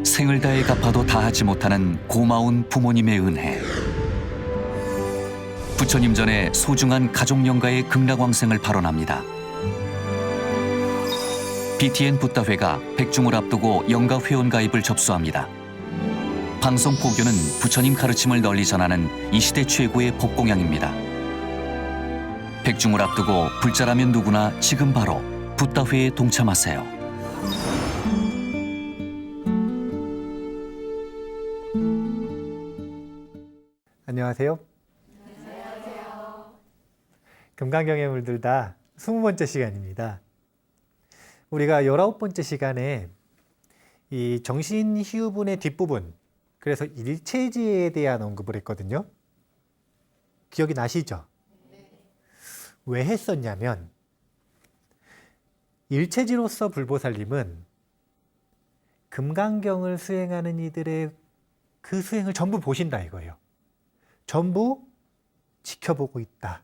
생을 다해 갚아도 다하지 못하는 고마운 부모님의 은혜. 부처님 전에 소중한 가족 영가의 극락왕생을 발언합니다. BTN 붓다회가 백중을 앞두고 영가 회원 가입을 접수합니다. 방송 포교는 부처님 가르침을 널리 전하는 이 시대 최고의 법공양입니다. 백중을 앞두고 불자라면 누구나 지금 바로 붓다회에 동참하세요. 안녕하세요. 금강경에 물들다 20번째 시간입니다. 우리가 19번째 시간에 이 정신희유분의 뒷부분, 그래서 일체지에 대한 언급을 했거든요. 기억이 나시죠? 왜 했었냐면 일체지로서 불보살님은 금강경을 수행하는 이들의 그 수행을 전부 보신다 이거예요. 전부 지켜보고 있다.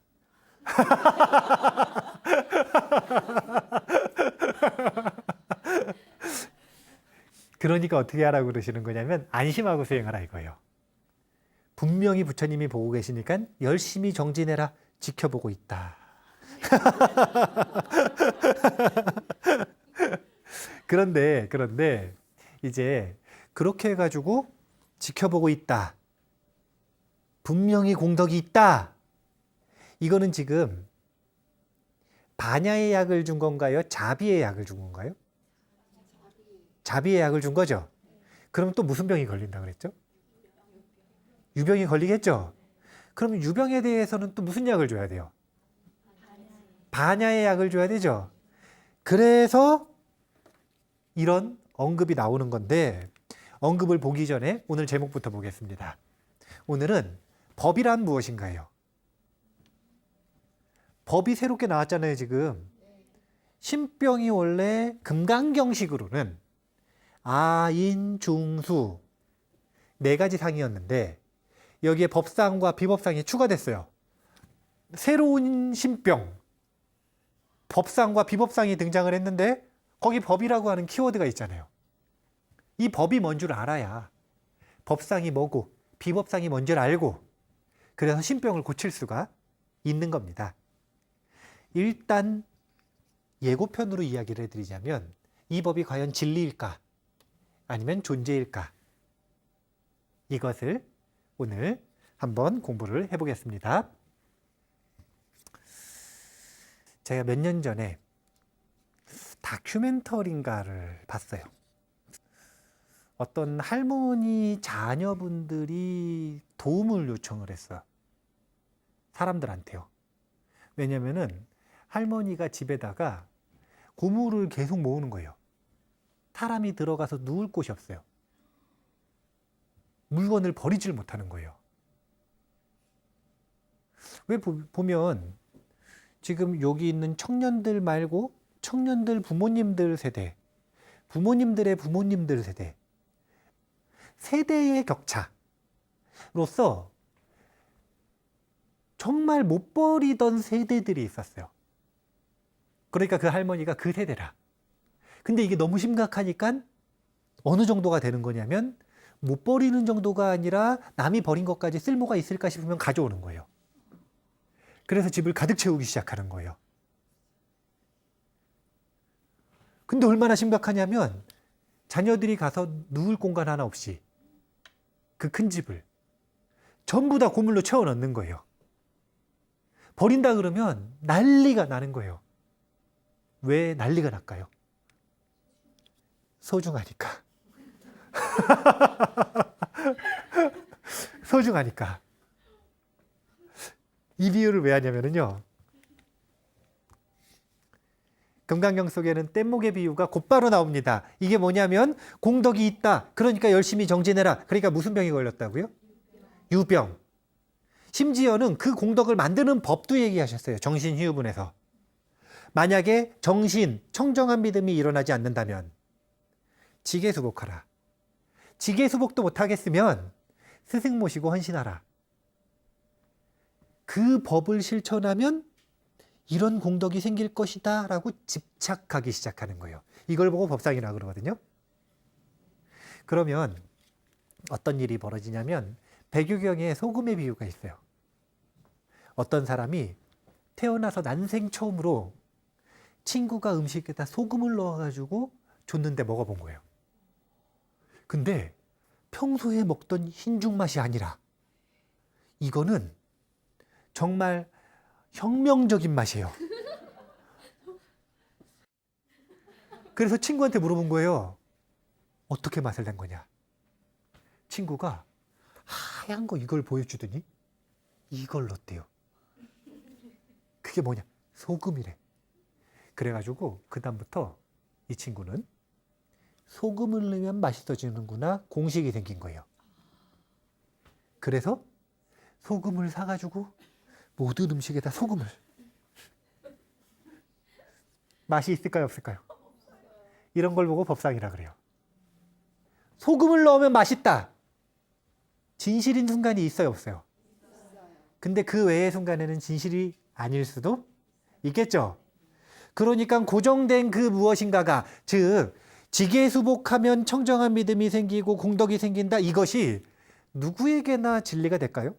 그러니까 어떻게 하라고 그러시는 거냐면 안심하고 수행하라 이거예요. 분명히 부처님이 보고 계시니까 열심히 정진해라. 지켜보고 있다. 그런데 이제 그렇게 해가지고 지켜보고 있다. 분명히 공덕이 있다. 이거는 지금 반야의 약을 준 건가요? 자비의 약을 준 건가요? 자비의 약을 준 거죠. 그럼 또 무슨 병이 걸린다 그랬죠? 유병이 걸리겠죠. 그럼 유병에 대해서는 또 무슨 약을 줘야 돼요? 반야의 약을 줘야 되죠. 그래서 이런 언급이 나오는 건데, 언급을 보기 전에 오늘 제목부터 보겠습니다. 오늘은 법이란 무엇인가요? 법이 새롭게 나왔잖아요, 지금. 신병이 원래 금강경식으로는 아인, 중수 4가지 상이었는데 여기에 법상과 비법상이 추가됐어요. 새로운 신병, 법상과 비법상이 등장을 했는데 거기 법이라고 하는 키워드가 있잖아요. 이 법이 뭔 줄 알아야 법상이 뭐고 비법상이 뭔 줄 알고 그래서 신병을 고칠 수가 있는 겁니다. 일단 예고편으로 이야기를 해드리자면 이 법이 과연 진리일까? 아니면 존재일까? 이것을 오늘 한번 공부를 해보겠습니다. 제가 몇 년 전에 다큐멘터리인가를 봤어요. 어떤 할머니 자녀분들이 도움을 요청을 했어요. 사람들한테요. 왜냐면은 할머니가 집에다가 고물을 계속 모으는 거예요. 사람이 들어가서 누울 곳이 없어요. 물건을 버리질 못하는 거예요. 왜 보면 지금 여기 있는 청년들 말고 청년들 부모님들 세대, 부모님들의 부모님들 세대, 세대의 격차로서 정말 못 버리던 세대들이 있었어요. 그러니까 그 할머니가 그 세대라. 근데 이게 너무 심각하니까 어느 정도가 되는 거냐면 못 버리는 정도가 아니라 남이 버린 것까지 쓸모가 있을까 싶으면 가져오는 거예요. 그래서 집을 가득 채우기 시작하는 거예요. 근데 얼마나 심각하냐면 자녀들이 가서 누울 공간 하나 없이 그 큰 집을 전부 다 고물로 채워 넣는 거예요. 버린다 그러면 난리가 나는 거예요. 왜 난리가 날까요? 소중하니까. 소중하니까. 이 비유를 왜 하냐면요. 금강경 속에는 뗏목의 비유가 곧바로 나옵니다. 이게 뭐냐면 공덕이 있다. 그러니까 열심히 정진해라. 그러니까 무슨 병이 걸렸다고요? 유병. 심지어는 그 공덕을 만드는 법도 얘기하셨어요. 정신희유분에서. 만약에 정신, 청정한 믿음이 일어나지 않는다면 지계수복하라. 지계수복도 못하겠으면 스승 모시고 헌신하라. 그 법을 실천하면 이런 공덕이 생길 것이다 라고 집착하기 시작하는 거예요. 이걸 보고 법상이라고 그러거든요. 그러면 어떤 일이 벌어지냐면 백유경에 소금의 비유가 있어요. 어떤 사람이 태어나서 난생 처음으로 친구가 음식에다 소금을 넣어가지고 줬는데 먹어본 거예요. 근데 평소에 먹던 흰죽 맛이 아니라 이거는 정말 혁명적인 맛이에요. 그래서 친구한테 물어본 거예요. 어떻게 맛을 낸 거냐? 친구가 하얀 거 이걸 보여주더니 이걸 넣었대요. 그게 뭐냐? 소금이래. 그래가지고 그 다음부터 이 친구는 소금을 넣으면 맛있어지는구나 공식이 생긴 거예요. 그래서 소금을 사가지고 모든 음식에다 소금을. 맛이 있을까요, 없을까요? 이런 걸 보고 법상이라 그래요. 소금을 넣으면 맛있다. 진실인 순간이 있어요, 없어요? 근데 그 외의 순간에는 진실이 아닐 수도 있겠죠. 그러니까 고정된 그 무엇인가가, 즉 지계수복하면 청정한 믿음이 생기고 공덕이 생긴다. 이것이 누구에게나 진리가 될까요?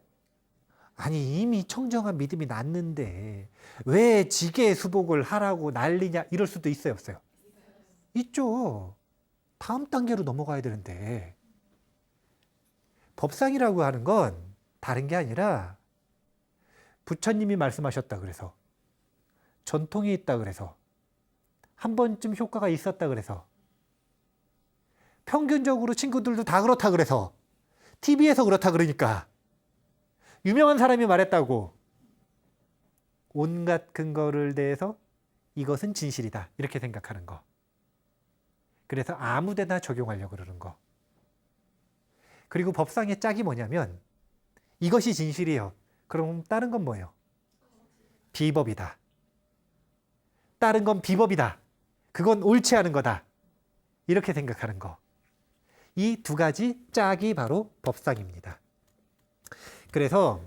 아니 이미 청정한 믿음이 났는데 왜 지계수복을 하라고 난리냐, 이럴 수도 있어요, 없어요? 있죠. 다음 단계로 넘어가야 되는데 법상이라고 하는 건 다른 게 아니라 부처님이 말씀하셨다 그래서, 전통이 있다 그래서, 한 번쯤 효과가 있었다 그래서, 평균적으로 친구들도 다 그렇다 그래서, TV에서 그렇다 그러니까, 유명한 사람이 말했다고 온갖 근거를 대해서 이것은 진실이다 이렇게 생각하는 거. 그래서 아무데나 적용하려고 그러는 거. 그리고 법상의 짝이 뭐냐면 이것이 진실이에요. 그럼 다른 건 뭐예요? 비법이다. 다른 건 비법이다. 그건 옳지 않은 거다. 이렇게 생각하는 거. 이 두 가지 짝이 바로 법상입니다. 그래서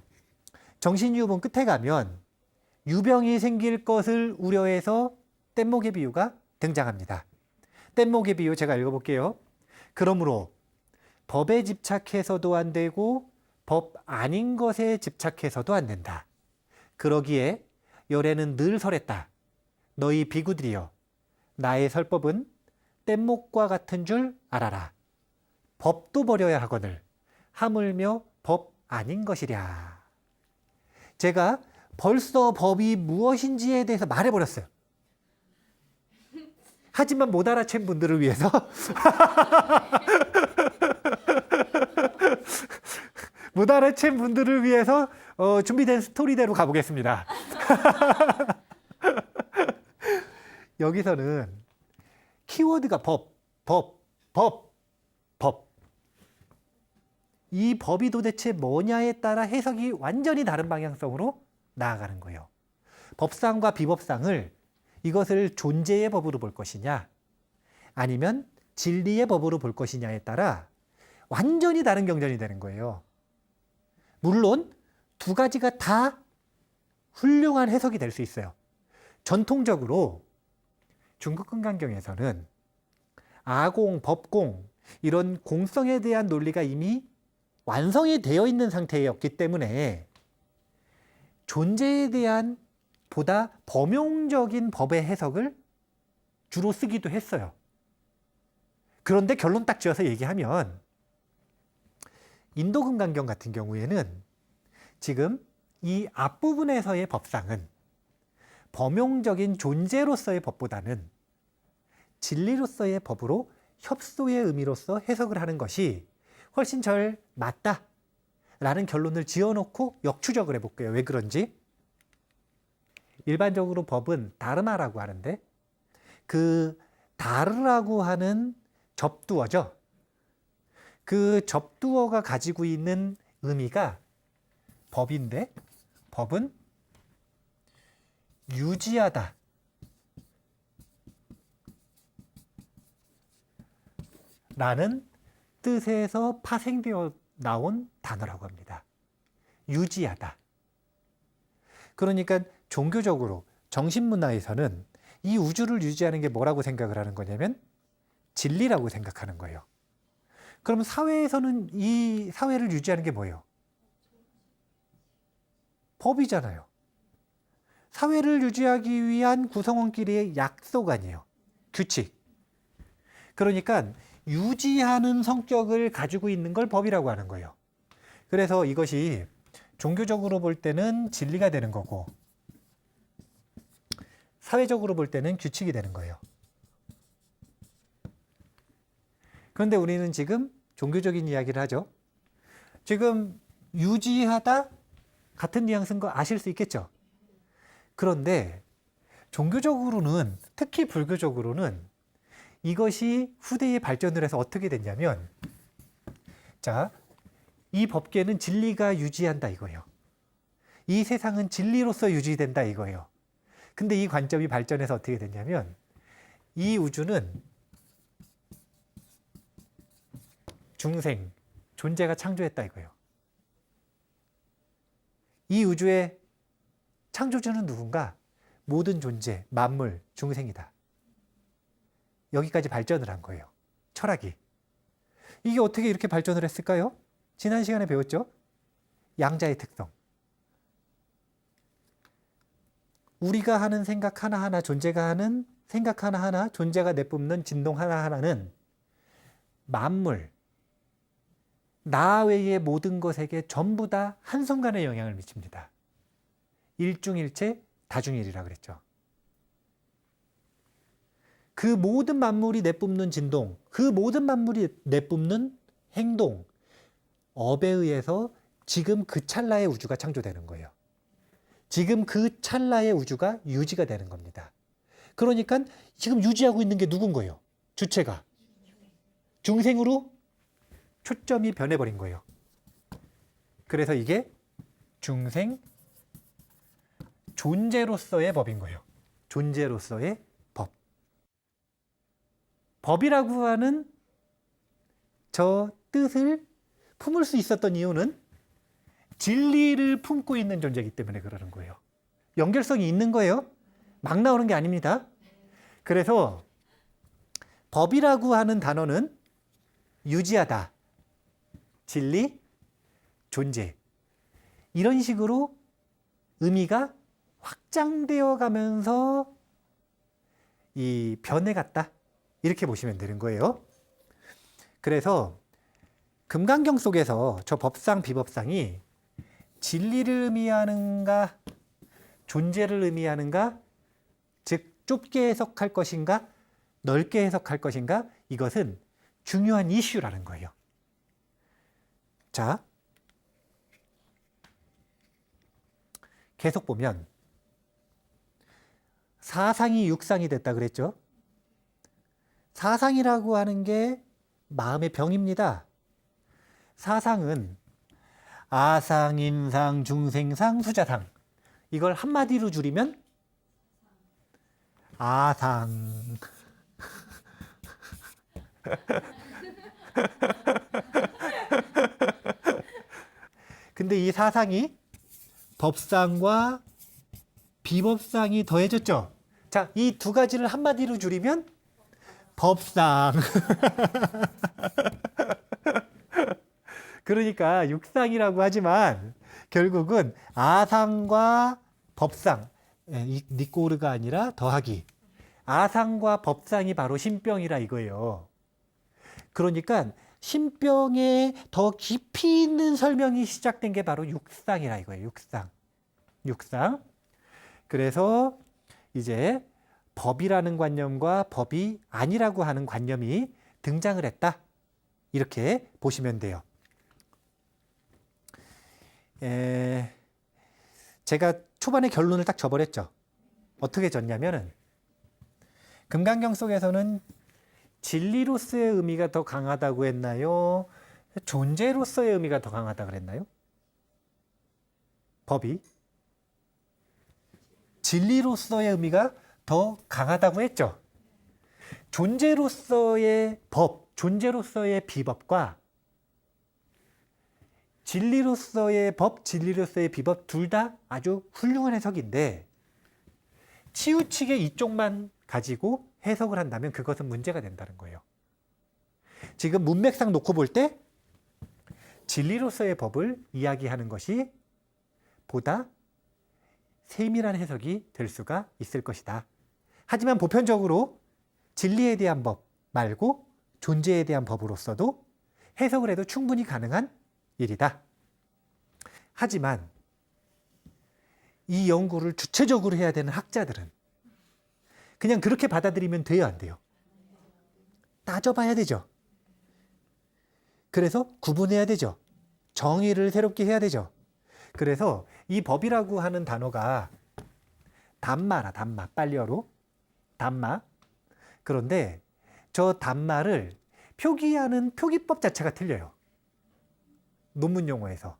정신유문 끝에 가면 유병이 생길 것을 우려해서 뗏목의 비유가 등장합니다. 뗏목의 비유 제가 읽어볼게요. 그러므로 법에 집착해서도 안 되고 법 아닌 것에 집착해서도 안 된다. 그러기에 열애는 늘 설했다. 너희 비구들이여, 나의 설법은 뗏목과 같은 줄 알아라. 법도 버려야 하거늘 하물며 법 아닌 것이랴. 제가 벌써 법이 무엇인지에 대해서 말해버렸어요. 하지만 못 알아챈 분들을 위해서 못 알아챈 분들을 위해서 준비된 스토리대로 가보겠습니다. 여기서는 키워드가 법. 이 법이 도대체 뭐냐에 따라 해석이 완전히 다른 방향성으로 나아가는 거예요. 법상과 비법상을 이것을 존재의 법으로 볼 것이냐 아니면 진리의 법으로 볼 것이냐에 따라 완전히 다른 경전이 되는 거예요. 물론 두 가지가 다 훌륭한 해석이 될 수 있어요. 전통적으로 중국 근간경에서는 아공, 법공 이런 공성에 대한 논리가 이미 완성이 되어 있는 상태였기 때문에 존재에 대한 보다 범용적인 법의 해석을 주로 쓰기도 했어요. 그런데 결론 딱 지어서 얘기하면 인도 근간경 같은 경우에는 지금 이 앞부분에서의 법상은 범용적인 존재로서의 법보다는 진리로서의 법으로 협소의 의미로서 해석을 하는 것이 훨씬 절 맞다라는 결론을 지어놓고 역추적을 해볼게요. 왜 그런지. 일반적으로 법은 다르마라고 하는데 그 다르라고 하는 접두어죠. 그 접두어가 가지고 있는 의미가 법인데 법은 유지하다 라는 뜻에서 파생되어 나온 단어라고 합니다. 유지하다. 그러니까 종교적으로 정신문화에서는 이 우주를 유지하는 게 뭐라고 생각을 하는 거냐면 진리라고 생각하는 거예요. 그럼 사회에서는 이 사회를 유지하는 게 뭐예요? 법이잖아요. 사회를 유지하기 위한 구성원끼리의 약속 아니에요. 규칙. 그러니까 유지하는 성격을 가지고 있는 걸 법이라고 하는 거예요. 그래서 이것이 종교적으로 볼 때는 진리가 되는 거고 사회적으로 볼 때는 규칙이 되는 거예요. 그런데 우리는 지금 종교적인 이야기를 하죠. 지금 유지하다 같은 뉘앙스인 거 아실 수 있겠죠? 그런데 종교적으로는 특히 불교적으로는 이것이 후대에 발전을 해서 어떻게 됐냐면 자, 이 법계는 진리가 유지한다 이거예요. 이 세상은 진리로서 유지된다 이거예요. 근데 이 관점이 발전해서 어떻게 됐냐면 이 우주는 중생, 존재가 창조했다 이거예요. 이 우주의 창조주는 누군가? 모든 존재, 만물, 중생이다. 여기까지 발전을 한 거예요. 철학이. 이게 어떻게 이렇게 발전을 했을까요? 지난 시간에 배웠죠? 양자의 특성. 우리가 하는 생각 하나하나, 존재가 하는 생각 하나하나, 존재가 내뿜는 진동 하나하나는 만물, 나 외의 모든 것에게 전부 다 한순간에 영향을 미칩니다. 일중일체, 다중일이라 그랬죠. 그 모든 만물이 내뿜는 진동, 그 모든 만물이 내뿜는 행동, 업에 의해서 지금 그 찰나의 우주가 창조되는 거예요. 지금 그 찰나의 우주가 유지가 되는 겁니다. 그러니까 지금 유지하고 있는 게 누군 거예요? 주체가. 중생으로 초점이 변해버린 거예요. 그래서 이게 중생 존재로서의 법인 거예요. 존재로서의 법. 법이라고 하는 저 뜻을 품을 수 있었던 이유는 진리를 품고 있는 존재이기 때문에 그러는 거예요. 연결성이 있는 거예요. 막 나오는 게 아닙니다. 그래서 법이라고 하는 단어는 유지하다, 진리, 존재 이런 식으로 의미가 확장되어 가면서 이 변해갔다 이렇게 보시면 되는 거예요. 그래서 금강경 속에서 저 법상 비법상이 진리를 의미하는가 존재를 의미하는가 즉 좁게 해석할 것인가 넓게 해석할 것인가 이것은 중요한 이슈라는 거예요. 자, 계속 보면 사상이 육상이 됐다 그랬죠. 사상이라고 하는 게 마음의 병입니다. 사상은 아상, 임상, 중생상, 수자상 이걸 한마디로 줄이면 아상. 근데 이 사상이 법상과 비법상이 더해졌죠. 자, 이 두 가지를 한마디로 줄이면 법상. 그러니까 육상이라고 하지만 결국은 아상과 법상, 니꼬르가 아니라 더하기. 아상과 법상이 바로 신병이라 이거예요. 그러니까 신병에 더 깊이 있는 설명이 시작된 게 바로 육상이라 이거예요. 육상. 육상. 그래서 이제 법이라는 관념과 법이 아니라고 하는 관념이 등장을 했다. 이렇게 보시면 돼요. 제가 초반에 결론을 딱 져버렸죠. 어떻게 졌냐면은 금강경 속에서는 진리로서의 의미가 더 강하다고 했나요? 존재로서의 의미가 더 강하다고 그랬나요? 법이 진리로서의 의미가 더 강하다고 했죠. 존재로서의 법, 존재로서의 비법과 진리로서의 법, 진리로서의 비법 둘 다 아주 훌륭한 해석인데 치우치게 이쪽만 가지고 해석을 한다면 그것은 문제가 된다는 거예요. 지금 문맥상 놓고 볼 때 진리로서의 법을 이야기하는 것이 보다 세밀한 해석이 될 수가 있을 것이다. 하지만 보편적으로 진리에 대한 법 말고 존재에 대한 법으로서도 해석을 해도 충분히 가능한 일이다. 하지만 이 연구를 주체적으로 해야 되는 학자들은 그냥 그렇게 받아들이면 돼요, 안 돼요? 따져봐야 되죠. 그래서 구분해야 되죠. 정의를 새롭게 해야 되죠. 그래서 이 법이라고 하는 단어가 담마라, 담마, 빨리어로 담마. 그런데 저 담마를 표기하는 표기법 자체가 틀려요. 논문 용어에서.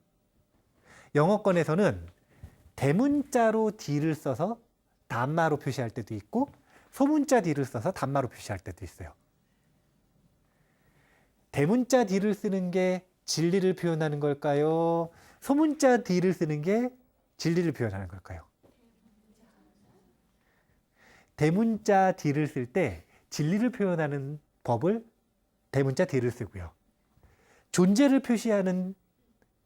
영어권에서는 대문자로 D를 써서 담마로 표시할 때도 있고 소문자 D를 써서 담마로 표시할 때도 있어요. 대문자 D를 쓰는 게 진리를 표현하는 걸까요? 소문자 D를 쓰는 게 진리를 표현하는 걸까요? 대문자 D를 쓸 때 진리를 표현하는 법을 대문자 D를 쓰고요. 존재를 표시하는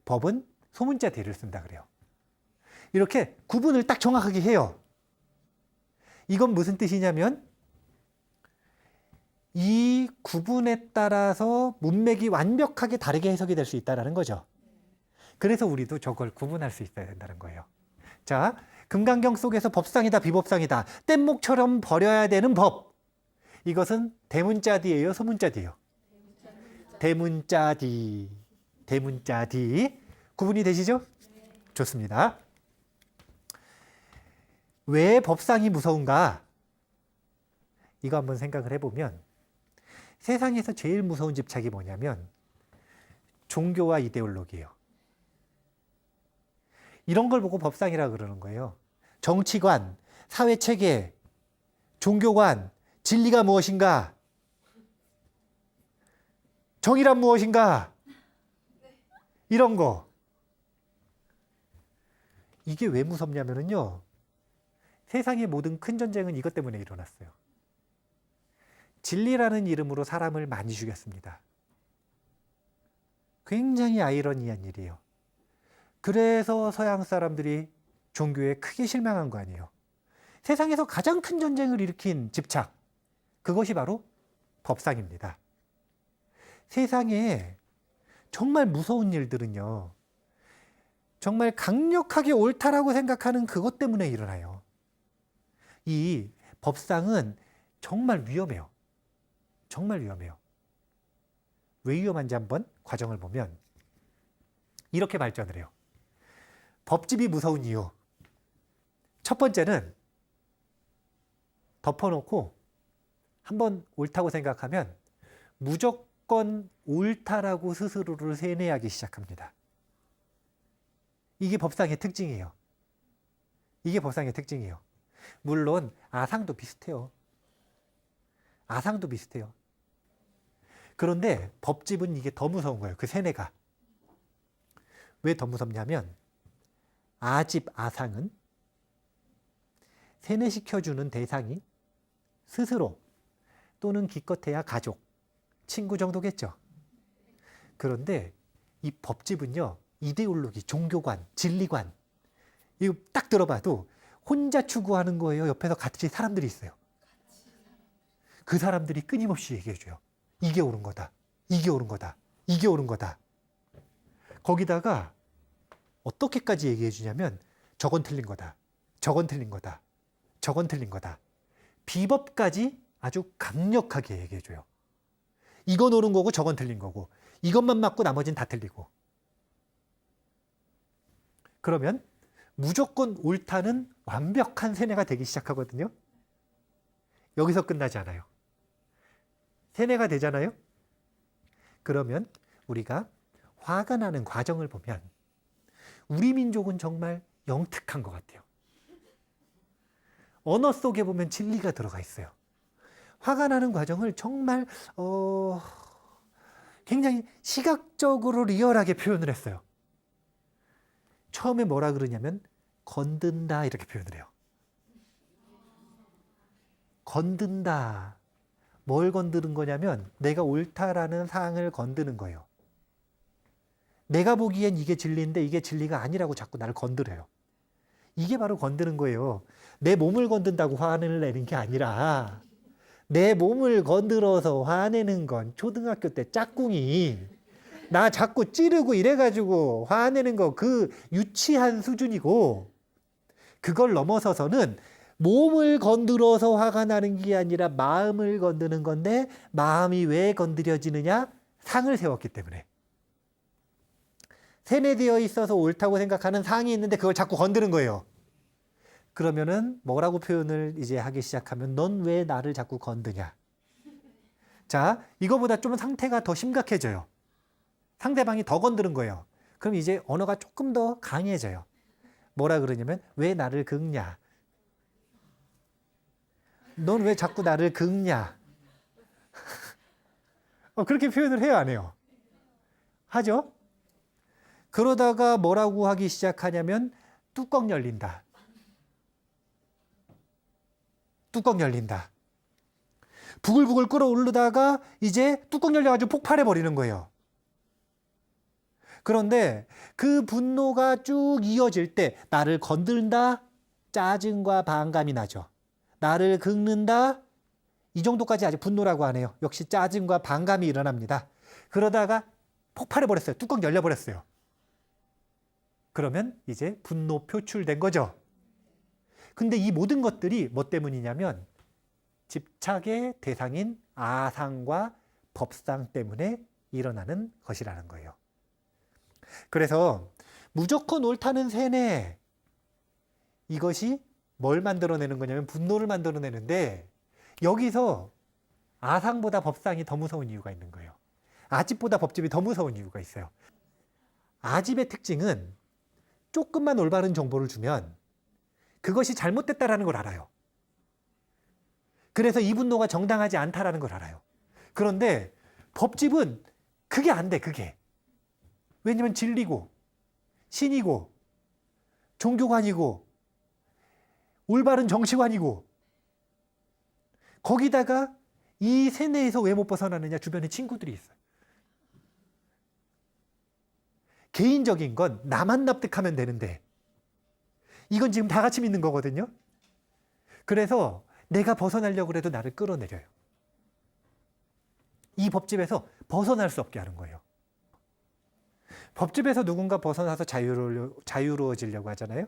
법은 소문자 D를 쓴다 그래요. 이렇게 구분을 딱 정확하게 해요. 이건 무슨 뜻이냐면 이 구분에 따라서 문맥이 완벽하게 다르게 해석이 될 수 있다는 거죠. 그래서 우리도 저걸 구분할 수 있어야 된다는 거예요. 자, 금강경 속에서 법상이다, 비법상이다. 뗏목처럼 버려야 되는 법. 이것은 대문자 D예요, 소문자 D예요? 대문자 D. 대문자 D. 구분이 되시죠? 좋습니다. 왜 법상이 무서운가? 이거 한번 생각을 해보면 세상에서 제일 무서운 집착이 뭐냐면 종교와 이데올로기예요. 이런 걸 보고 법상이라고 그러는 거예요. 정치관, 사회체계, 종교관, 진리가 무엇인가? 정의란 무엇인가? 이런 거. 이게 왜 무섭냐면요. 세상의 모든 큰 전쟁은 이것 때문에 일어났어요. 진리라는 이름으로 사람을 많이 죽였습니다. 굉장히 아이러니한 일이에요. 그래서 서양 사람들이 종교에 크게 실망한 거 아니에요. 세상에서 가장 큰 전쟁을 일으킨 집착, 그것이 바로 법상입니다. 세상에 정말 무서운 일들은요, 정말 강력하게 옳다라고 생각하는 그것 때문에 일어나요. 이 법상은 정말 위험해요. 정말 위험해요. 왜 위험한지 한번 과정을 보면 이렇게 발전을 해요. 법집이 무서운 이유. 첫 번째는 덮어놓고 한번 옳다고 생각하면 무조건 옳다라고 스스로를 세뇌하기 시작합니다. 이게 법상의 특징이에요. 이게 법상의 특징이에요. 물론 아상도 비슷해요. 아상도 비슷해요. 그런데 법집은 이게 더 무서운 거예요. 그 세뇌가. 왜 더 무섭냐면 아집, 아상은 세뇌시켜주는 대상이 스스로 또는 기껏해야 가족, 친구 정도겠죠. 그런데 이 법집은요, 이데올로기, 종교관, 진리관, 이거 딱 들어봐도 혼자 추구하는 거예요. 옆에서 같이 사람들이 있어요. 그 사람들이 끊임없이 얘기해줘요. 이게 옳은 거다. 이게 옳은 거다. 이게 옳은 거다. 거기다가 어떻게까지 얘기해 주냐면 저건 틀린 거다. 저건 틀린 거다. 저건 틀린 거다. 비법까지 아주 강력하게 얘기해 줘요. 이건 옳은 거고 저건 틀린 거고 이것만 맞고 나머지는 다 틀리고. 그러면 무조건 옳다는 완벽한 세뇌가 되기 시작하거든요. 여기서 끝나지 않아요. 세뇌가 되잖아요. 그러면 우리가 화가 나는 과정을 보면 우리 민족은 정말 영특한 것 같아요. 언어 속에 보면 진리가 들어가 있어요. 화가 나는 과정을 정말 굉장히 시각적으로 리얼하게 표현을 했어요. 처음에 뭐라 그러냐면 건든다 이렇게 표현을 해요. 건든다. 뭘 건드는 거냐면 내가 옳다라는 사항을 건드는 거예요. 내가 보기엔 이게 진리인데 이게 진리가 아니라고 자꾸 나를 건드려요. 이게 바로 건드는 거예요. 내 몸을 건든다고 화를 내는 게 아니라 내 몸을 건드려서 화내는 건 초등학교 때 짝꿍이 나 자꾸 찌르고 이래가지고 화내는 거 그 유치한 수준이고, 그걸 넘어서서는 몸을 건드려서 화가 나는 게 아니라 마음을 건드는 건데, 마음이 왜 건드려지느냐? 상을 세웠기 때문에. 세뇌되어 있어서 옳다고 생각하는 상이 있는데 그걸 자꾸 건드는 거예요. 그러면은 뭐라고 표현을 이제 하기 시작하면 넌 왜 나를 자꾸 건드냐? 자, 이거보다 좀 상태가 더 심각해져요. 상대방이 더 건드는 거예요. 그럼 이제 언어가 조금 더 강해져요. 뭐라 그러냐면 왜 나를 긁냐? 넌 왜 자꾸 나를 긁냐? 그렇게 표현을 해요, 안 해요? 하죠? 그러다가 뭐라고 하기 시작하냐면 뚜껑 열린다. 뚜껑 열린다. 부글부글 끓어오르다가 이제 뚜껑 열려가지고 폭발해 버리는 거예요. 그런데 그 분노가 쭉 이어질 때 나를 건든다, 짜증과 반감이 나죠. 나를 긁는다, 이 정도까지 아직 분노라고 안 해요. 역시 짜증과 반감이 일어납니다. 그러다가 폭발해 버렸어요. 뚜껑 열려 버렸어요. 그러면 이제 분노 표출된 거죠. 근데 이 모든 것들이 뭐 때문이냐면 집착의 대상인 아상과 법상 때문에 일어나는 것이라는 거예요. 그래서 무조건 옳다는 세뇌, 이것이 뭘 만들어내는 거냐면 분노를 만들어내는데, 여기서 아상보다 법상이 더 무서운 이유가 있는 거예요. 아집보다 법집이 더 무서운 이유가 있어요. 아집의 특징은 조금만 올바른 정보를 주면 그것이 잘못됐다라는 걸 알아요. 그래서 이 분노가 정당하지 않다라는 걸 알아요. 그런데 법집은 그게 안 돼, 그게. 왜냐면 진리고 신이고 종교관이고 올바른 정치관이고, 거기다가 이 세뇌에서 왜 못 벗어나느냐? 주변에 친구들이 있어요. 개인적인 건 나만 납득하면 되는데 이건 지금 다 같이 믿는 거거든요. 그래서 내가 벗어나려고 해도 나를 끌어내려요. 이 법집에서 벗어날 수 없게 하는 거예요. 법집에서 누군가 벗어나서 자유로워지려고 하잖아요.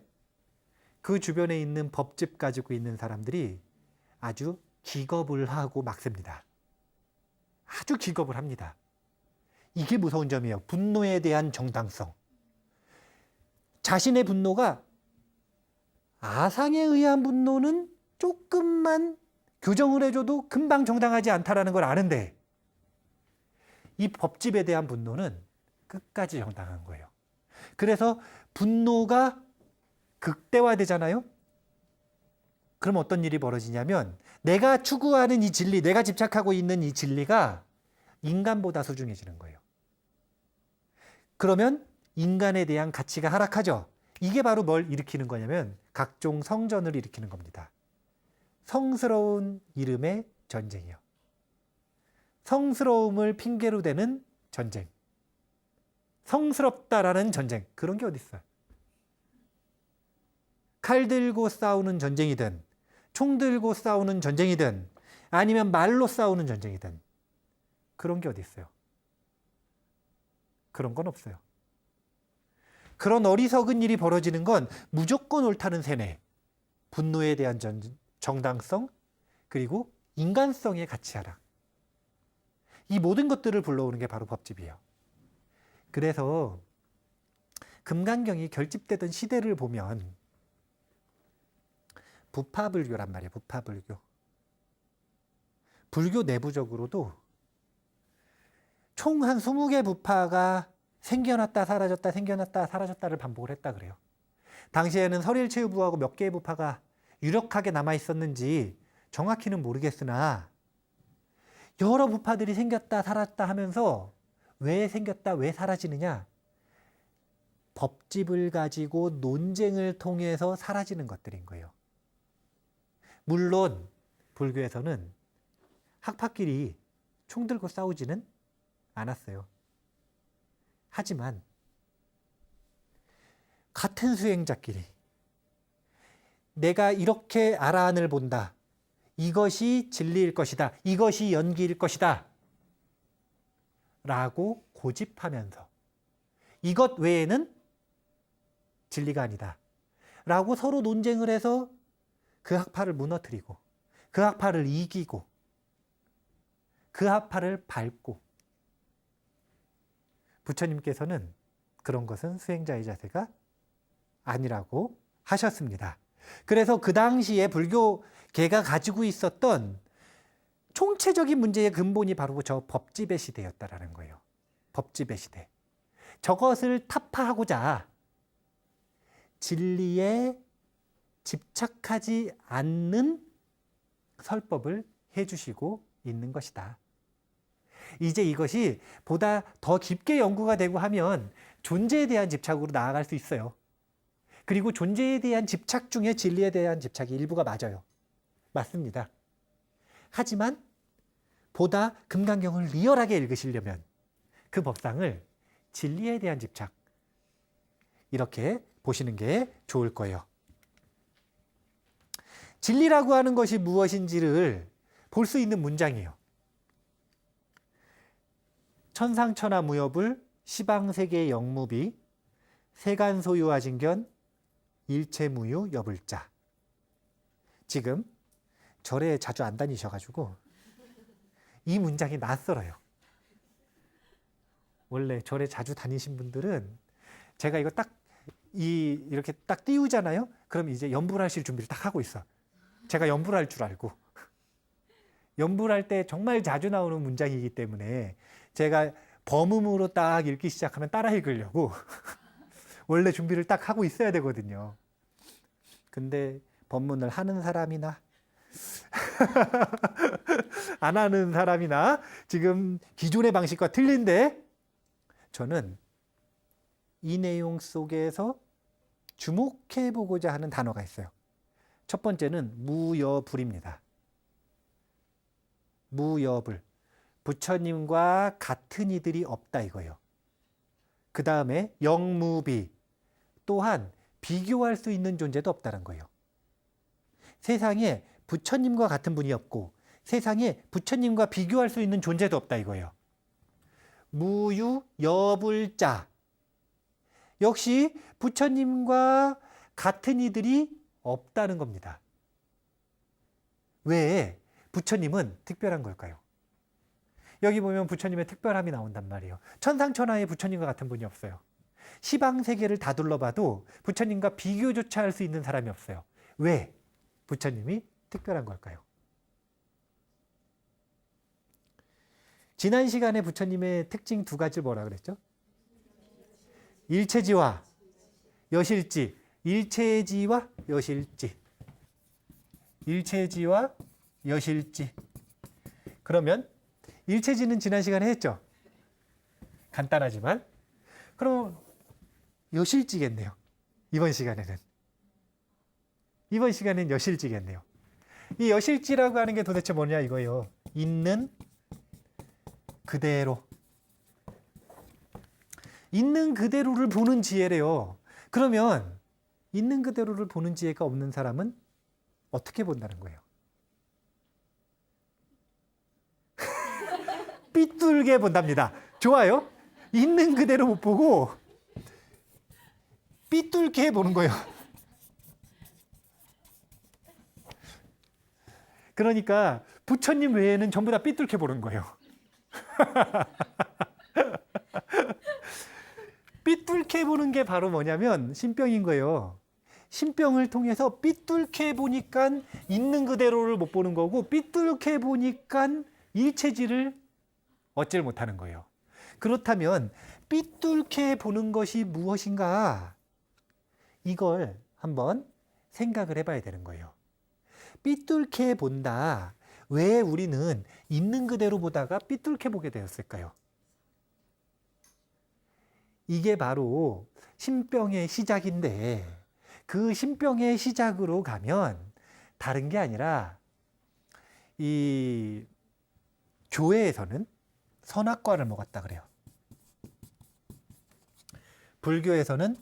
그 주변에 있는 법집 가지고 있는 사람들이 아주 기겁을 하고 막습니다. 아주 기겁을 합니다. 이게 무서운 점이에요. 분노에 대한 정당성. 자신의 분노가 아상에 의한 분노는 조금만 교정을 해줘도 금방 정당하지 않다라는 걸 아는데, 이 법집에 대한 분노는 끝까지 정당한 거예요. 그래서 분노가 극대화되잖아요. 그럼 어떤 일이 벌어지냐면 내가 추구하는 이 진리, 내가 집착하고 있는 이 진리가 인간보다 소중해지는 거예요. 그러면 인간에 대한 가치가 하락하죠. 이게 바로 뭘 일으키는 거냐면 각종 성전을 일으키는 겁니다. 성스러운 이름의 전쟁이요. 성스러움을 핑계로 대는 전쟁. 성스럽다라는 전쟁. 그런 게 어디 있어요? 칼 들고 싸우는 전쟁이든 총 들고 싸우는 전쟁이든 아니면 말로 싸우는 전쟁이든 그런 게 어디 있어요? 그런 건 없어요. 그런 어리석은 일이 벌어지는 건 무조건 옳다는 세뇌, 분노에 대한 정당성, 그리고 인간성의 가치 하락. 이 모든 것들을 불러오는 게 바로 법집이에요. 그래서 금강경이 결집되던 시대를 보면 부파불교란 말이에요. 부파불교. 불교 내부적으로도 총 한 20개 부파가 생겨났다 사라졌다 생겨났다 사라졌다를 반복을 했다 그래요. 당시에는 설일체유부하고 몇 개의 부파가 유력하게 남아있었는지 정확히는 모르겠으나 여러 부파들이 생겼다 사라졌다 하면서 왜 생겼다 왜 사라지느냐? 법집을 가지고 논쟁을 통해서 사라지는 것들인 거예요. 물론 불교에서는 학파끼리 총 들고 싸우지는 않았어요. 하지만 같은 수행자끼리 내가 이렇게 아라한을 본다. 이것이 진리일 것이다. 이것이 연기일 것이다. 라고 고집하면서 이것 외에는 진리가 아니다. 라고 서로 논쟁을 해서 그 학파를 무너뜨리고 그 학파를 이기고 그 학파를 밟고 부처님께서는 그런 것은 수행자의 자세가 아니라고 하셨습니다. 그래서 그 당시에 불교계가 가지고 있었던 총체적인 문제의 근본이 바로 저 법지배 시대였다라는 거예요. 법지배 시대. 저것을 타파하고자 진리에 집착하지 않는 설법을 해주시고 있는 것이다. 이제 이것이 보다 더 깊게 연구가 되고 하면 존재에 대한 집착으로 나아갈 수 있어요. 그리고 존재에 대한 집착 중에 진리에 대한 집착이 일부가 맞아요. 맞습니다. 하지만 보다 금강경을 리얼하게 읽으시려면 그 법상을 진리에 대한 집착 이렇게 보시는 게 좋을 거예요. 진리라고 하는 것이 무엇인지를 볼 수 있는 문장이에요. 천상천하 무여불 시방세계 영무비 세간소유화진견 일체무유 여불자. 지금 절에 자주 안 다니셔가지고 이 문장이 낯설어요. 원래 절에 자주 다니신 분들은 제가 이거 딱 이렇게 딱 띄우잖아요. 그럼 이제 연불하실 준비를 딱 하고 있어. 제가 연불할 줄 알고. 연불할 때 정말 자주 나오는 문장이기 때문에 제가 범음으로 딱 읽기 시작하면 따라 읽으려고 원래 준비를 딱 하고 있어야 되거든요. 근데 법문을 하는 사람이나 안 하는 사람이나 지금 기존의 방식과 틀린데 저는 이 내용 속에서 주목해 보고자 하는 단어가 있어요. 첫 번째는 무여불입니다. 무여불. 부처님과 같은 이들이 없다 이거예요. 그 다음에 영무비. 또한 비교할 수 있는 존재도 없다는 거예요. 세상에 부처님과 같은 분이 없고 세상에 부처님과 비교할 수 있는 존재도 없다 이거예요. 무유 여불자. 역시 부처님과 같은 이들이 없다는 겁니다. 왜 부처님은 특별한 걸까요? 여기 보면 부처님의 특별함이 나온단 말이에요. 천상천하에 부처님과 같은 분이 없어요. 시방세계를 다 둘러봐도 부처님과 비교조차 할 수 있는 사람이 없어요. 왜 부처님이 특별한 걸까요? 지난 시간에 부처님의 특징 두 가지를 뭐라 그랬죠? 일체지와 여실지. 일체지와 여실지. 일체지와 여실지. 그러면 일체지는 지난 시간에 했죠? 간단하지만. 그럼 여실지겠네요. 이번 시간에는. 이번 시간에는 여실지겠네요. 이 여실지라고 하는 게 도대체 뭐냐 이거예요. 있는 그대로. 있는 그대로를 보는 지혜래요. 그러면 있는 그대로를 보는 지혜가 없는 사람은 어떻게 본다는 거예요? 삐뚤게 본답니다. 좋아요. 있는 그대로 못 보고 삐뚤게 보는 거예요. 그러니까 부처님 외에는 전부 다 삐뚤게 보는 거예요. 삐뚤게 보는 게 바로 뭐냐면 신병인 거예요. 신병을 통해서 삐뚤게 보니까 있는 그대로를 못 보는 거고 삐뚤게 보니까 일체지를 얻질 못하는 거예요. 그렇다면 삐뚤게 보는 것이 무엇인가? 이걸 한번 생각을 해봐야 되는 거예요. 삐뚤게 본다. 왜 우리는 있는 그대로 보다가 삐뚤게 보게 되었을까요? 이게 바로 신병의 시작인데 그 신병의 시작으로 가면 다른 게 아니라 이 교회에서는 선악과를 먹었다 그래요. 불교에서는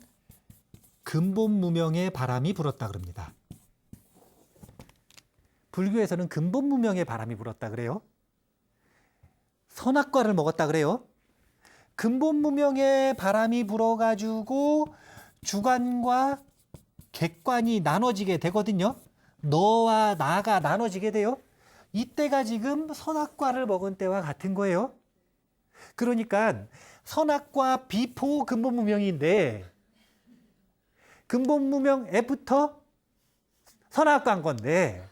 근본 무명의 바람이 불었다 그럽니다. 불교에서는 근본 무명의 바람이 불었다 그래요. 선악과를 먹었다 그래요. 근본 무명의 바람이 불어가지고 주관과 객관이 나눠지게 되거든요. 너와 나가 나눠지게 돼요. 이때가 지금 선악과를 먹은 때와 같은 거예요. 그러니까 선악과 비포 근본 무명인데 근본 무명 애프터 선악과인 건데,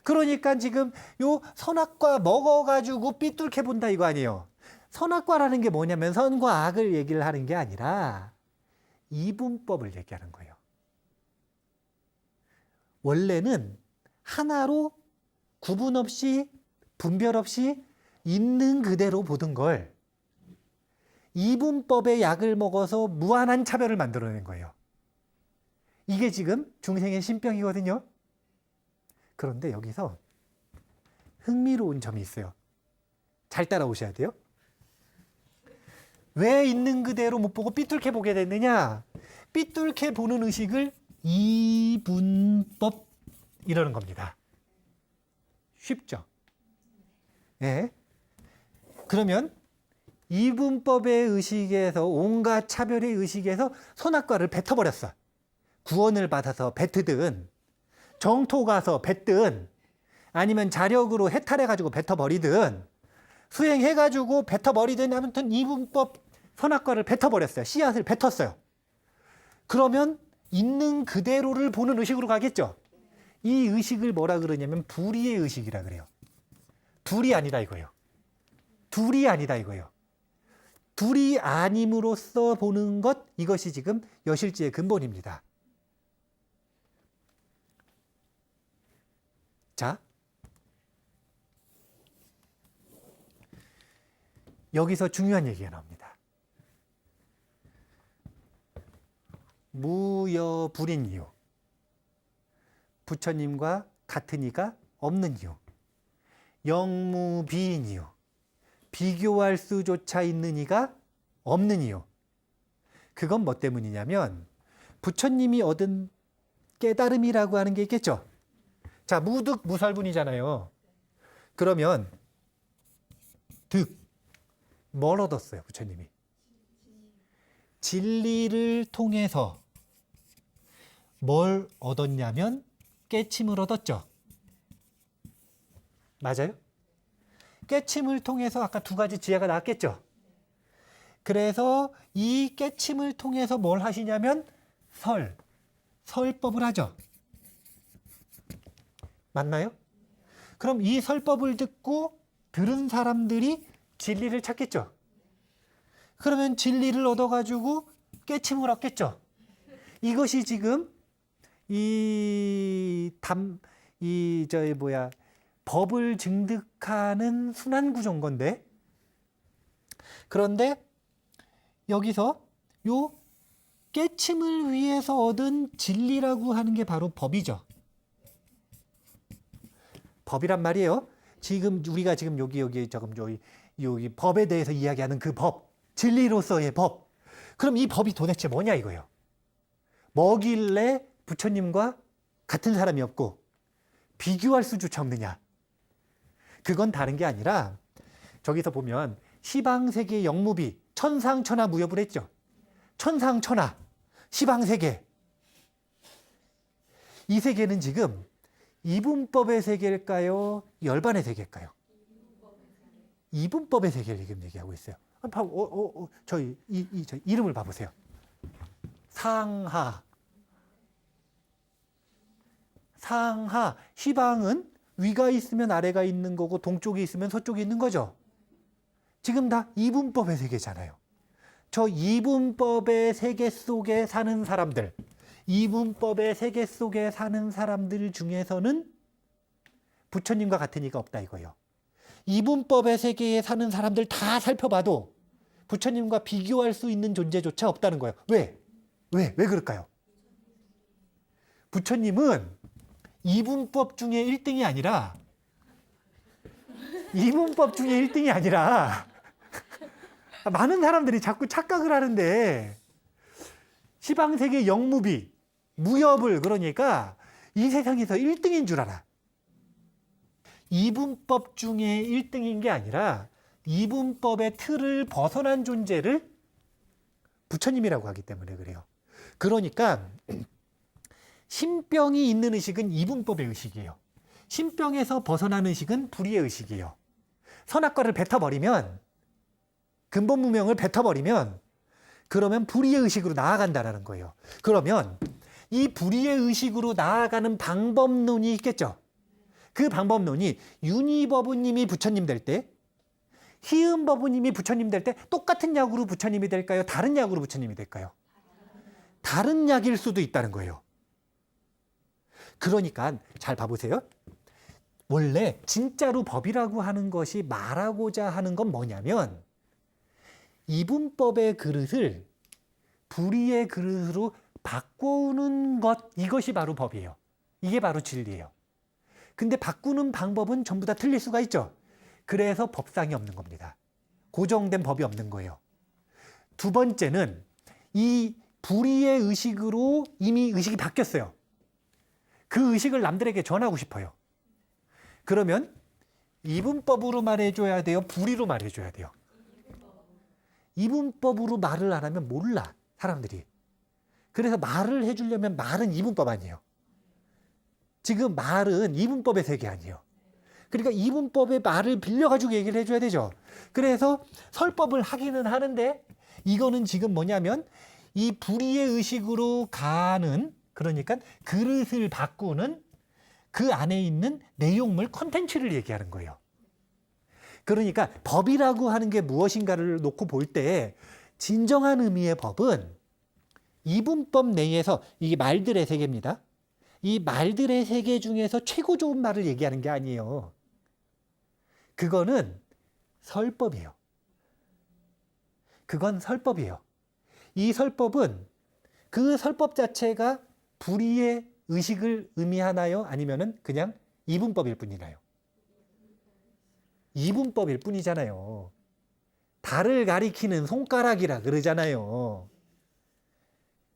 그러니까 지금 요 선악과 먹어가지고 삐뚤게 본다 이거 아니에요. 선악과라는 게 뭐냐면 선과 악을 얘기를 하는 게 아니라 이분법을 얘기하는 거예요. 원래는 하나로 구분 없이 분별 없이 있는 그대로 보던 걸 이분법의 약을 먹어서 무한한 차별을 만들어낸 거예요. 이게 지금 중생의 신병이거든요. 그런데 여기서 흥미로운 점이 있어요. 잘 따라오셔야 돼요. 왜 있는 그대로 못 보고 삐뚤게 보게 됐느냐? 삐뚤게 보는 의식을 이분법 이러는 겁니다. 쉽죠? 예. 그러면 이분법의 의식에서, 온갖 차별의 의식에서 선악과를 뱉어버렸어. 구원을 받아서 뱉든, 정토 가서 뱉든, 아니면 자력으로 해탈해가지고 뱉어버리든, 수행해가지고 뱉어버리든, 아무튼 이분법 선악과를 뱉어버렸어요. 씨앗을 뱉었어요. 그러면 있는 그대로를 보는 의식으로 가겠죠. 이 의식을 뭐라 그러냐면 불의의 의식이라 그래요. 둘이 아니다 이거예요. 둘이 아니다 이거예요. 둘이 아님으로써 보는 것, 이것이 지금 여실지의 근본입니다. 자, 여기서 중요한 얘기가 나옵니다. 무여불인 이유. 부처님과 같은 이가 없는 이유. 영무비인 이유. 비교할 수조차 있는 이가 없는 이유. 그건 뭐 때문이냐면 부처님이 얻은 깨달음이라고 하는 게 있겠죠. 자, 무득 무설분이잖아요. 그러면 득, 뭘 얻었어요 부처님이? 진리를 통해서 뭘 얻었냐면 깨침을 얻었죠. 맞아요? 깨침을 통해서 아까 두 가지 지혜가 나왔겠죠. 그래서 이 깨침을 통해서 뭘 하시냐면 설법을 하죠. 맞나요? 그럼 이 설법을 듣고 들은 사람들이 진리를 찾겠죠. 그러면 진리를 얻어가지고 깨침을 얻겠죠. 이것이 지금 법을 증득하는 순환 구조인 건데, 그런데 여기서 요 깨침을 위해서 얻은 진리라고 하는 게 바로 법이죠. 법이란 말이에요. 지금 우리가 지금 여기 법에 대해서 이야기하는 그 법, 진리로서의 법. 그럼 이 법이 도대체 뭐냐 이거예요. 뭐길래 부처님과 같은 사람이 없고 비교할 수조차 없느냐. 그건 다른 게 아니라 저기서 보면 시방세계 영무비, 천상천하 무협을 했죠. 천상천하, 시방세계. 이 세계는 지금 이분법의 세계일까요? 열반의 세계일까요? 이분법의 세계를 지금 얘기하고 있어요. 저희 이름을 봐보세요. 상하. 시방은 위가 있으면 아래가 있는 거고 동쪽이 있으면 서쪽이 있는 거죠. 지금 다 이분법의 세계잖아요. 저 이분법의 세계 속에 사는 사람들, 이분법의 세계 속에 사는 사람들 중에서는 부처님과 같은 이가 없다 이거예요. 이분법의 세계에 사는 사람들 다 살펴봐도 부처님과 비교할 수 있는 존재조차 없다는 거예요. 왜 그럴까요? 부처님은 이분법 중에 1등이 아니라 이분법 중에 1등이 아니라 많은 사람들이 자꾸 착각을 하는데 시방세계 영무비, 무협을 그러니까 이 세상에서 1등인 줄 알아. 이분법 중에 1등인 게 아니라 이분법의 틀을 벗어난 존재를 부처님이라고 하기 때문에 그래요. 그러니까 신병이 있는 의식은 이분법의 의식이에요. 신병에서 벗어난 의식은 불의의 의식이에요. 선악과를 뱉어버리면, 근본무명을 뱉어버리면 그러면 불의의 의식으로 나아간다는 거예요. 그러면 이 불의의 의식으로 나아가는 방법론이 있겠죠. 그 방법론이 윤희법부님이 부처님 될 때, 희은법부님이 부처님 될 때 똑같은 약으로 부처님이 될까요? 다른 약으로 부처님이 될까요? 다른 약일 수도 있다는 거예요. 그러니까 잘 봐보세요. 원래 진짜로 법이라고 하는 것이 말하고자 하는 건 뭐냐면 이분법의 그릇을 불의의 그릇으로 바꾸는 것, 이것이 바로 법이에요. 이게 바로 진리예요. 근데 바꾸는 방법은 전부 다 틀릴 수가 있죠. 그래서 법상이 없는 겁니다. 고정된 법이 없는 거예요. 두 번째는 이 불의의 의식으로 이미 의식이 바뀌었어요. 그 의식을 남들에게 전하고 싶어요. 그러면 이분법으로 말해줘야 돼요? 불의로 말해줘야 돼요? 이분법으로 말을 안 하면 몰라, 사람들이. 그래서 말을 해주려면 말은 이분법 아니에요. 지금 말은 이분법의 세계 아니에요. 그러니까 이분법의 말을 빌려가지고 얘기를 해줘야 되죠. 그래서 설법을 하기는 하는데 이거는 지금 뭐냐면 이 불의의 의식으로 가는, 그러니까 그릇을 바꾸는 그 안에 있는 내용물, 컨텐츠를 얘기하는 거예요. 그러니까 법이라고 하는 게 무엇인가를 놓고 볼 때 진정한 의미의 법은 이분법 내에서, 이게 말들의 세계입니다. 이 말들의 세계 중에서 최고 좋은 말을 얘기하는 게 아니에요. 그거는 설법이에요. 그건 설법이에요. 이 설법은 그 설법 자체가 불의의 의식을 의미하나요? 아니면은 그냥 이분법일 뿐이나요? 이분법일 뿐이잖아요. 달을 가리키는 손가락이라 그러잖아요.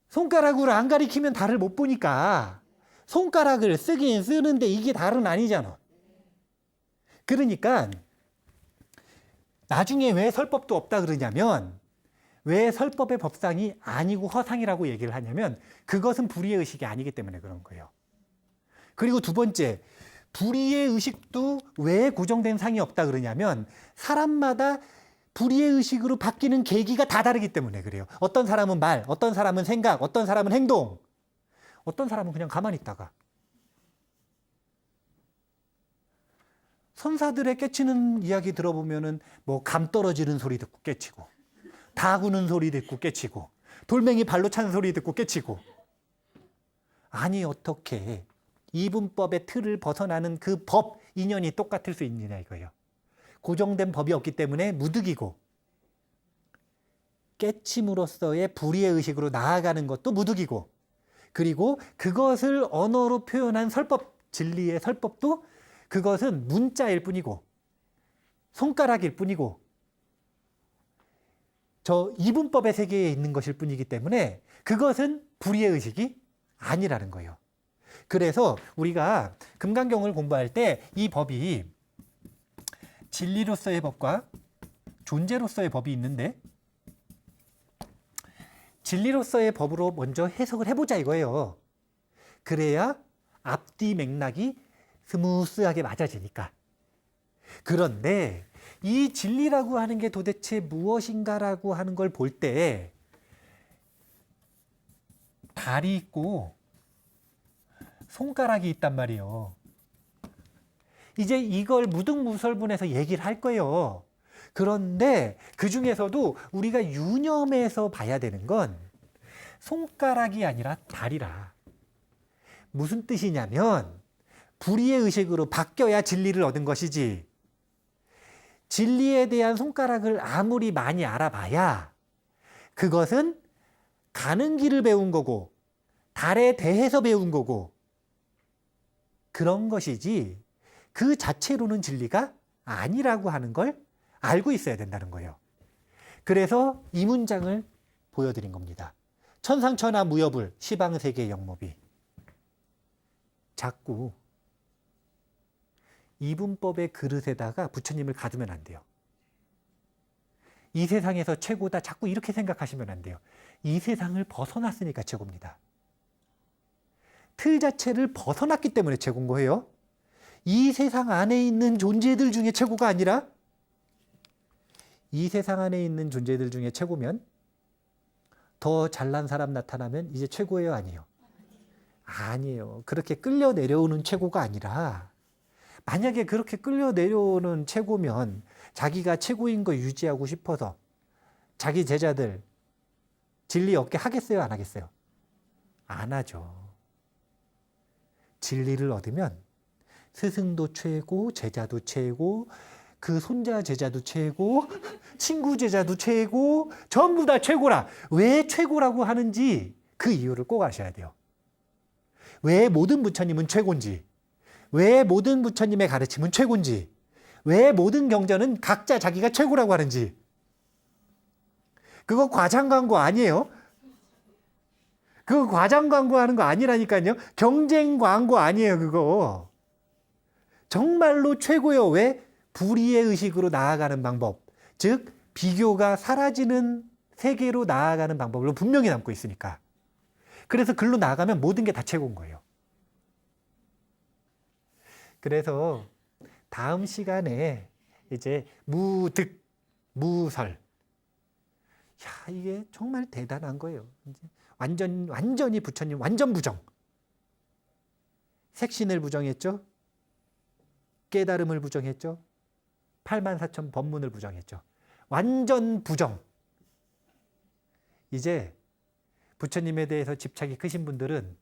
손가락으로 안 가리키면 달을 못 보니까 손가락을 쓰긴 쓰는데 이게 달은 아니잖아. 그러니까 나중에 왜 설법도 없다 그러냐면, 왜 설법의 법상이 아니고 허상이라고 얘기를 하냐면 그것은 불의의 의식이 아니기 때문에 그런 거예요. 그리고 두 번째, 불의의 의식도 왜 고정된 상이 없다 그러냐면 사람마다 불의의 의식으로 바뀌는 계기가 다 다르기 때문에 그래요. 어떤 사람은 말, 어떤 사람은 생각, 어떤 사람은 행동, 어떤 사람은 그냥 가만히 있다가. 선사들의 깨치는 이야기 들어보면은 뭐 감 떨어지는 소리 듣고 깨치고, 다 구는 소리 듣고 깨치고, 돌멩이 발로 차는 소리 듣고 깨치고. 아니 어떻게 이분법의 틀을 벗어나는 그 법, 인연이 똑같을 수 있느냐 이거예요. 고정된 법이 없기 때문에 무득이고, 깨침으로써의 불의의 의식으로 나아가는 것도 무득이고, 그리고 그것을 언어로 표현한 설법, 진리의 설법도 그것은 문자일 뿐이고 손가락일 뿐이고 저 이분법의 세계에 있는 것일 뿐이기 때문에 그것은 불의의 의식이 아니라는 거예요. 그래서 우리가 금강경을 공부할 때 이 법이 진리로서의 법과 존재로서의 법이 있는데, 진리로서의 법으로 먼저 해석을 해보자 이거예요. 그래야 앞뒤 맥락이 스무스하게 맞아지니까. 그런데 이 진리라고 하는 게 도대체 무엇인가라고 하는 걸 볼 때 달이 있고 손가락이 있단 말이에요. 이제 이걸 무등무설분해서 얘기를 할 거예요. 그런데 그 중에서도 우리가 유념해서 봐야 되는 건 손가락이 아니라 달이라. 무슨 뜻이냐면 불의의 의식으로 바뀌어야 진리를 얻은 것이지, 진리에 대한 손가락을 아무리 많이 알아봐야 그것은 가는 길을 배운 거고 달에 대해서 배운 거고 그런 것이지 그 자체로는 진리가 아니라고 하는 걸 알고 있어야 된다는 거예요. 그래서 이 문장을 보여드린 겁니다. 천상천하 무여불 시방세계 영모비. 자꾸 이분법의 그릇에다가 부처님을 가두면 안 돼요. 이 세상에서 최고다 자꾸 이렇게 생각하시면 안 돼요. 이 세상을 벗어났으니까 최고입니다. 틀 자체를 벗어났기 때문에 최고인 거예요. 이 세상 안에 있는 존재들 중에 최고가 아니라 이 세상 안에 있는 존재들 중에 최고면 더 잘난 사람 나타나면 이제 최고예요, 아니에요? 아니에요. 그렇게 끌려 내려오는 최고가 아니라 만약에 그렇게 끌려 내려오는 최고면 자기가 최고인 거 유지하고 싶어서 자기 제자들 진리 얻게 하겠어요, 안 하겠어요? 안 하죠. 진리를 얻으면 스승도 최고, 제자도 최고, 그 손자 제자도 최고, 친구 제자도 최고, 전부 다 최고라. 왜 최고라고 하는지 그 이유를 꼭 아셔야 돼요. 왜 모든 부처님은 최고인지, 왜 모든 부처님의 가르침은 최고인지, 왜 모든 경전은 각자 자기가 최고라고 하는지. 그거 과장 광고 아니에요. 그거 과장 광고하는 거 아니라니까요. 경쟁 광고 아니에요, 그거. 정말로 최고요. 왜? 불의의 의식으로 나아가는 방법. 즉, 비교가 사라지는 세계로 나아가는 방법으로 분명히 남고 있으니까. 그래서 글로 나아가면 모든 게 다 최고인 거예요. 그래서 다음 시간에 이제 무득, 무설. 야, 이게 정말 대단한 거예요. 완전히 부처님 완전 부정. 색신을 부정했죠. 깨달음을 부정했죠. 84,000 법문을 부정했죠. 완전 부정. 이제 부처님에 대해서 집착이 크신 분들은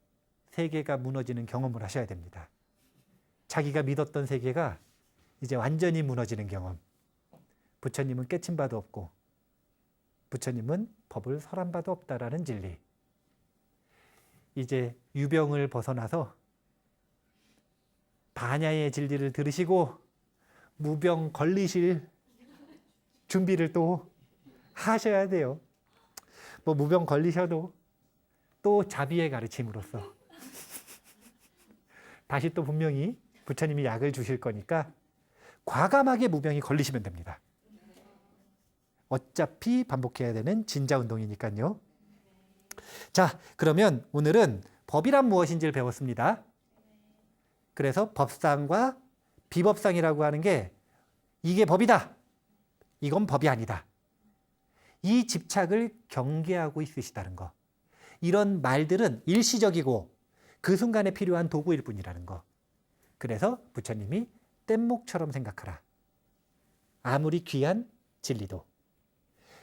세계가 무너지는 경험을 하셔야 됩니다. 자기가 믿었던 세계가 이제 완전히 무너지는 경험. 부처님은 깨친 바도 없고 부처님은 법을 설한 바도 없다라는 진리. 이제 유병을 벗어나서 반야의 진리를 들으시고 무병 걸리실 준비를 또 하셔야 돼요. 뭐 무병 걸리셔도 또 자비의 가르침으로써 다시 또 분명히 부처님이 약을 주실 거니까 과감하게 무병이 걸리시면 됩니다. 어차피 반복해야 되는 진자운동이니까요. 자, 그러면 오늘은 법이란 무엇인지를 배웠습니다. 그래서 법상과 비법상이라고 하는 게 이게 법이다. 이건 법이 아니다. 이 집착을 경계하고 있으시다는 거. 이런 말들은 일시적이고 그 순간에 필요한 도구일 뿐이라는 거. 그래서 부처님이 뗏목처럼 생각하라. 아무리 귀한 진리도.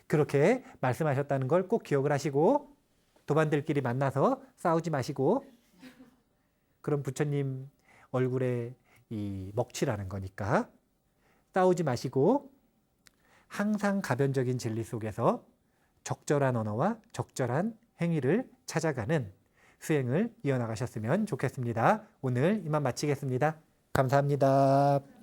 그렇게 말씀하셨다는 걸 꼭 기억을 하시고 도반들끼리 만나서 싸우지 마시고 그럼 부처님 얼굴에 이 먹칠하는 거니까 싸우지 마시고 항상 가변적인 진리 속에서 적절한 언어와 적절한 행위를 찾아가는 수행을 이어나가셨으면 좋겠습니다. 오늘 이만 마치겠습니다. 감사합니다.